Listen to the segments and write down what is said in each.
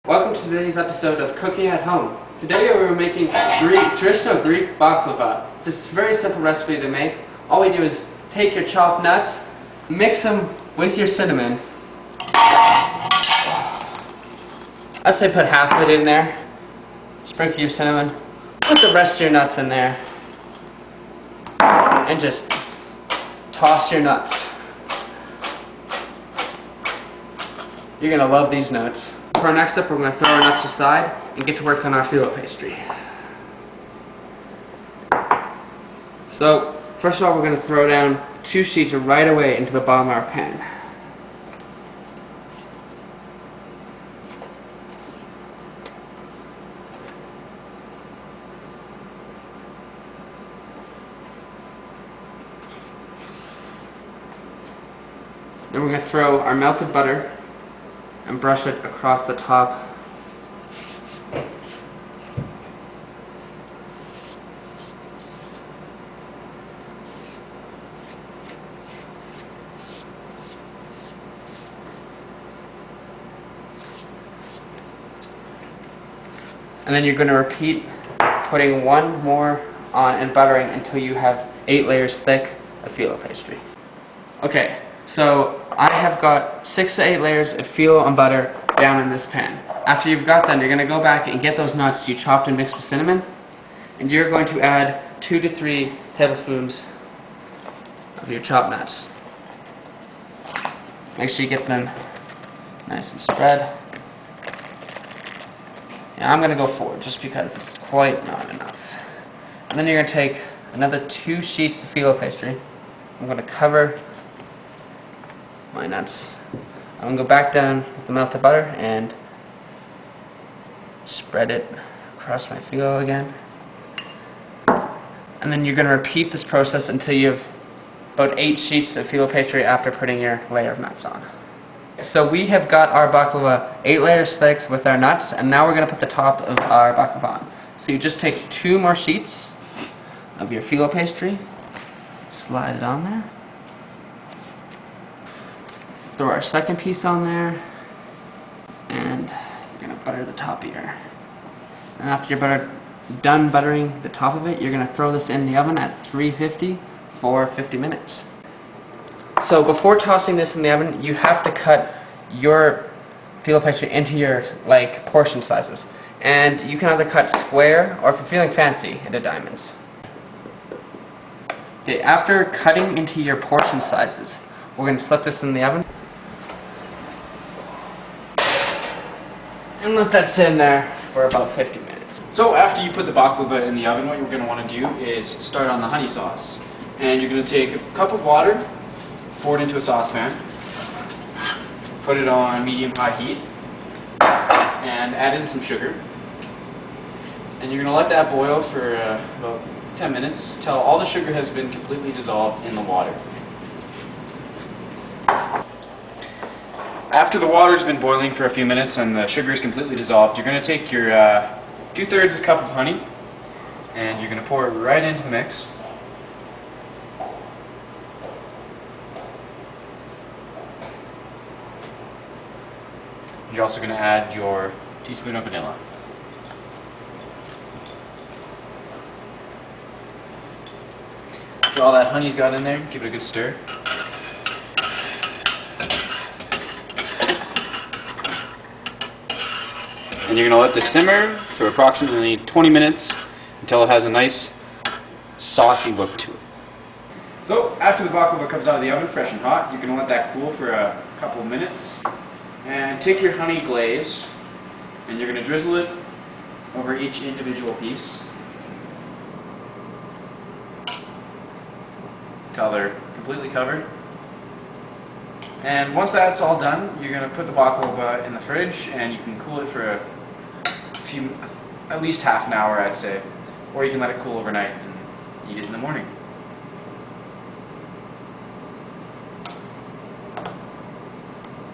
Welcome to today's episode of Cooking at Home. Today we're making traditional Greek baklava. It's a very simple recipe to make. All we do is take your chopped nuts, mix them with your cinnamon. I'd say put half of it in there. Sprinkle your cinnamon. Put the rest of your nuts in there. And just toss your nuts. You're going to love these nuts. For our next step, we're going to throw our nuts aside and get to work on our phyllo pastry. So, first of all, we're going to throw down 2 sheets right away into the bottom of our pan. Then we're going to throw our melted butter and brush it across the top. And then you're going to repeat putting one more on and buttering until you have 8 layers thick of phyllo pastry. Okay, so I have got 6 to 8 layers of phyllo and butter down in this pan. After you've got them, you're going to go back and get those nuts you chopped and mixed with cinnamon, and you're going to add 2 to 3 tablespoons of your chopped nuts. Make sure you get them nice and spread. Yeah, I'm going to go 4 just because it's quite not enough. And then you're going to take another 2 sheets of phyllo pastry. I'm going to cover my nuts. I'm going to go back down with the melted butter and spread it across my phyllo again. And then you're going to repeat this process until you have about 8 sheets of phyllo pastry after putting your layer of nuts on. So we have got our baklava 8 layers thick with our nuts, and now we're going to put the top of our baklava on. So you just take 2 more sheets of your phyllo pastry, slide it on there. Throw our second piece on there, and you're going to butter the top here. And after you're done buttering the top of it, you're going to throw this in the oven at 350 for 50 minutes. So before tossing this in the oven, you have to cut your phyllo pastry into your portion sizes. And you can either cut square, or if you're feeling fancy, into diamonds. Okay, after cutting into your portion sizes, we're going to slip this in the oven. And let that sit in there for about 50 minutes. So after you put the baklava in the oven, what you're going to want to do is start on the honey sauce. And you're going to take a cup of water, pour it into a saucepan, put it on medium-high heat, and add in some sugar. And you're going to let that boil for about 10 minutes until all the sugar has been completely dissolved in the water. After the water's been boiling for a few minutes and the sugar is completely dissolved, you're going to take your 2/3 cup of honey and you're going to pour it right into the mix. You're also going to add your teaspoon of vanilla. After all that honey's got in there, give it a good stir. And you're going to let this simmer for approximately 20 minutes until it has a nice saucy look to it. So after the baklava comes out of the oven fresh and hot, you're going to let that cool for a couple of minutes. And take your honey glaze and you're going to drizzle it over each individual piece until they're completely covered. And once that's all done, you're going to put the baklava in the fridge and you can cool it for at least half an hour, I'd say. Or you can let it cool overnight and eat it in the morning.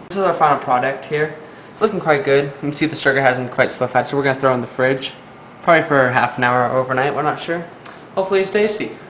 This is our final product here. It's looking quite good. You can see the sugar hasn't quite solidified, so we're going to throw it in the fridge. Probably for half an hour overnight, we're not sure. Hopefully it's tasty.